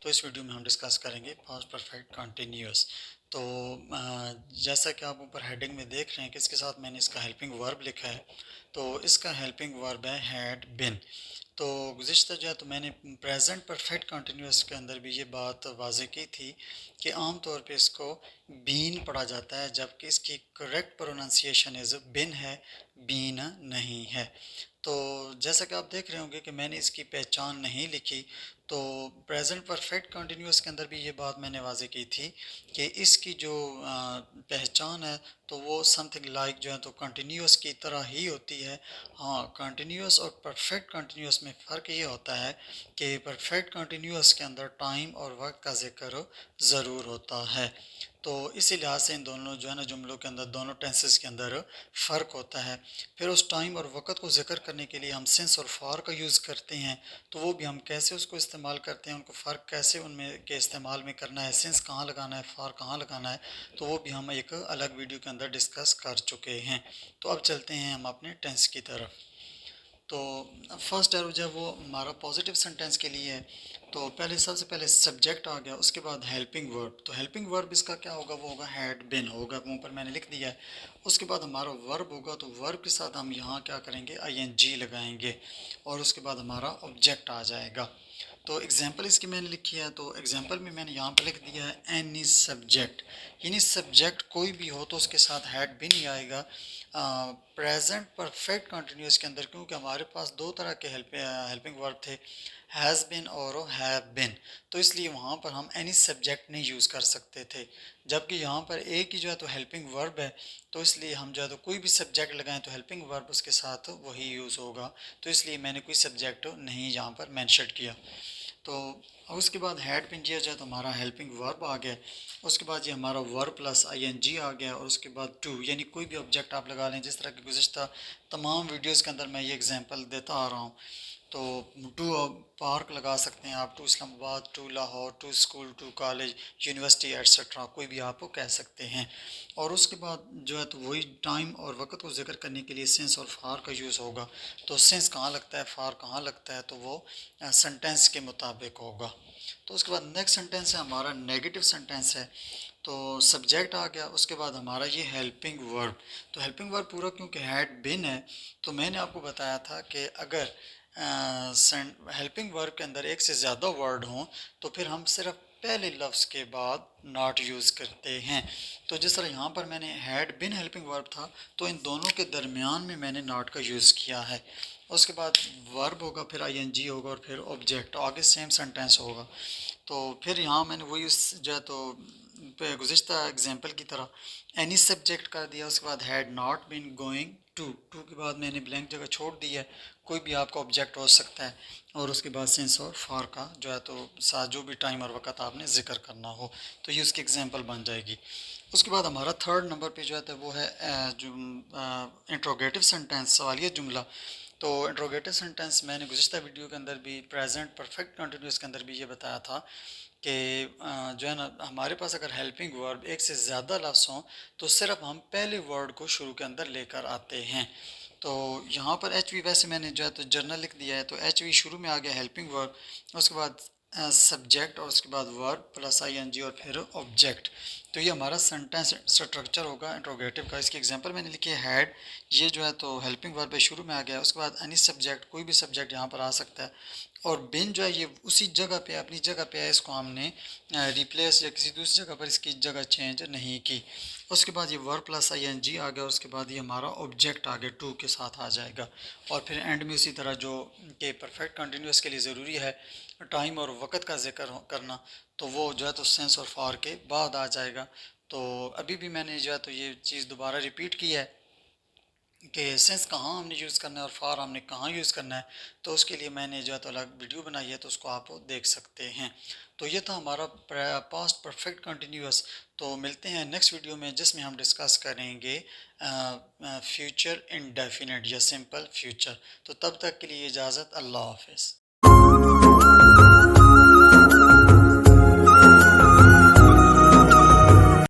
तो इस वीडियो में हम डिस्कस करेंगे पास्ट परफेक्ट कंटिन्यूअस। तो जैसा कि आप ऊपर हेडिंग में देख रहे हैं कि इसके साथ मैंने इसका हेल्पिंग वर्ब लिखा है। तो इसका हेल्पिंग वर्ब है हैड बिन। तो गुज़िश्ता जो है तो मैंने प्रेजेंट परफेक्ट कंटिन्यूअस के अंदर भी ये बात वाज़े की थी कि आम तौर पे इसको बीन पढ़ा जाता है, जबकि इसकी करेक्ट प्रोनाउंसिएशन इज़ बिन है, बीन नहीं है। तो जैसा कि आप देख रहे होंगे कि मैंने इसकी पहचान नहीं लिखी। तो प्रेजेंट परफेक्ट कंटिन्यूअस के अंदर भी ये बात मैंने वाज़े की थी कि इसकी जो पहचान है तो वो समथिंग लाइक जो है तो कंटिन्यूअस की तरह ही होती है। हाँ, कंटिन्यूअस और परफेक्ट कंटिन्यूअस में फ़र्क ये होता है कि परफेक्ट कंटिन्यूअस के अंदर टाइम और वक्त का जिक्र ज़रूर होता है। तो इसी लिहाज से इन दोनों जो है ना जुमलों के अंदर, दोनों टेंसेस के अंदर फ़र्क होता है। फिर उस टाइम और वक़्त को ज़िक्र करने के लिए हम सिंस और फॉर का यूज़ करते हैं। तो वो भी हम कैसे उसको इस्तेमाल करते हैं, उनको फ़र्क कैसे उनमें के इस्तेमाल में करना है, सिंस कहाँ लगाना है, फॉर कहाँ लगाना है, तो वो भी हम एक अलग वीडियो के अंदर डिस्कस कर चुके हैं। तो अब चलते हैं हम अपने टेंस की तरफ। तो फर्स्ट एरो जो है वो हमारा पॉजिटिव सेंटेंस के लिए है। तो पहले सबसे पहले सब्जेक्ट आ गया, उसके बाद हेल्पिंग वर्ब। तो हेल्पिंग वर्ब इसका क्या होगा, वो होगा हैड बिन होगा, मुंह पर मैंने लिख दिया है। उसके बाद हमारा वर्ब होगा, तो वर्ब के साथ हम यहाँ क्या करेंगे, आईएनजी लगाएंगे और उसके बाद हमारा ऑब्जेक्ट आ जाएगा। तो एग्जांपल इसकी मैंने लिखी है, तो एग्जांपल में मैंने यहाँ पर लिख दिया है एनी सब्जेक्ट, यानी सब्जेक्ट कोई भी हो तो उसके साथ हैड भी नहीं आएगा। प्रेजेंट परफेक्ट कंटिन्यूअस के अंदर क्योंकि हमारे पास दो तरह के हेल्पिंग वर्ब थे, हैज़ बिन और हैव बिन, तो इसलिए वहाँ पर हम एनी सब्जेक्ट नहीं यूज़ कर सकते थे। जबकि यहाँ पर एक ही जो है तो हेल्पिंग वर्ब है, तो इसलिए हम जो है तो कोई भी सब्जेक्ट लगाएं तो हेल्पिंग वर्ब उसके साथ वही यूज़ होगा। तो इसलिए मैंने कोई सब्जेक्ट नहीं यहाँ पर मैंशन किया। तो उसके बाद हेड पिन किया जाए तो हमारा हेल्पिंग वर्ब आ गया। उसके बाद ये हमारा वर्ब प्लस आईएनजी आ गया और उसके बाद टू, यानी कोई भी ऑब्जेक्ट आप लगा लें, जिस तरह की गुज़िश्ता तमाम वीडियोस के अंदर मैं ये एग्जांपल देता आ रहा हूँ। तो टू पार्क लगा सकते हैं आप, to Islamabad, to Lahore, to school, to college, university etcetera, कोई भी आप कह सकते हैं। और उसके बाद जो है तो वही टाइम और वक्त को जिक्र करने के लिए सिंस और फार का यूज़ होगा। तो सिंस कहाँ लगता है, फार कहाँ लगता है, तो वो सेंटेंस के मुताबिक होगा। तो उसके बाद नेक्स्ट सेंटेंस है हमारा नेगेटिव सेंटेंस है। तो सब्जेक्ट आ गया, उसके बाद हमारा ये हेल्पिंग वर्ब। तो हेल्पिंग वर्ब पूरा क्योंकि हैड बिन है, तो मैंने आपको बताया था कि अगर हेल्पिंग वर्ब के अंदर एक से ज़्यादा वर्ड हों तो फिर हम सिर्फ पहले लफ्ज़ के बाद नॉट यूज़ करते हैं। तो जिस तरह यहाँ पर मैंने हैड बिन हेल्पिंग वर्ब था, तो इन दोनों के दरमियान में मैंने नॉट का यूज़ किया है। उसके बाद वर्ब होगा, फिर आईएनजी होगा और फिर ऑब्जेक्ट, आगे सेम सेंटेंस होगा। तो फिर यहाँ मैंने वही उस जो है तो गुज़िश्ता एग्जांपल की तरह एनी सब्जेक्ट कर दिया। उसके बाद had not been going to, to के बाद मैंने ब्लैंक जगह छोड़ दी है, कोई भी आपका ऑब्जेक्ट हो सकता है। और उसके बाद सिंस और फॉर का जो है तो साथ जो भी टाइम और वक्त आपने जिक्र करना हो, तो ये उसकी एग्जांपल बन जाएगी। उसके बाद हमारा थर्ड नंबर पे जो है तो वो है जो इंट्रोगेटिव सेंटेंस, सवालिया जुमला। तो इंट्रोगेटिव सेंटेंस मैंने गुज़िश्ता वीडियो के अंदर भी, प्रेजेंट परफेक्ट कंटिन्यूअस के अंदर भी ये बताया था कि जो है ना हमारे पास अगर हेल्पिंग वर्ब एक से ज़्यादा लफ्ज़ हों तो सिर्फ हम पहले वर्ड को शुरू के अंदर लेकर आते हैं। तो यहाँ पर एच वी, वैसे मैंने जो है तो जर्नल लिख दिया है, तो एच वी शुरू में आ गया हेल्पिंग वर्ब, उसके बाद सब्जेक्ट और उसके बाद वर्ब प्लस आईएनजी और फिर ऑब्जेक्ट। तो ये हमारा सेंटेंस स्ट्रक्चर होगा इंट्रोगेटिव का। इसकी एग्जांपल मैंने लिखी है हैड, ये जो है तो हेल्पिंग वर्ब है, शुरू में आ गया। उसके बाद एनी सब्जेक्ट, कोई भी सब्जेक्ट यहाँ पर आ सकता है। और बिन जो है ये उसी जगह पे, अपनी जगह पे है, इसको हमने रिप्लेस या किसी दूसरी जगह पर इसकी जगह चेंज नहीं की। उसके बाद ये वर्ब प्लस आईएनजी आ गया, उसके बाद ये हमारा ऑब्जेक्ट आगे टू के साथ आ जाएगा। और फिर एंड में उसी तरह जो कि परफेक्ट कंटिन्यूस के लिए ज़रूरी है टाइम और वक्त का जिक्र करना, तो वो जो है तो सेंस और फॉर के बाद आ जाएगा। तो अभी भी मैंने जो है तो ये चीज़ दोबारा रिपीट की है कि सेंस कहाँ हमने यूज़ करना है और फार हमने कहाँ यूज़ करना है। तो उसके लिए मैंने जो है तो अलग वीडियो बनाई है, तो उसको आप देख सकते हैं। तो ये था हमारा पास्ट परफेक्ट कंटिन्यूअस। तो मिलते हैं नेक्स्ट वीडियो में जिसमें हम डिस्कस करेंगे फ्यूचर इनडेफिनिट या सिंपल फ्यूचर। तो तब तक के लिए इजाज़त, अल्लाह हाफिज़।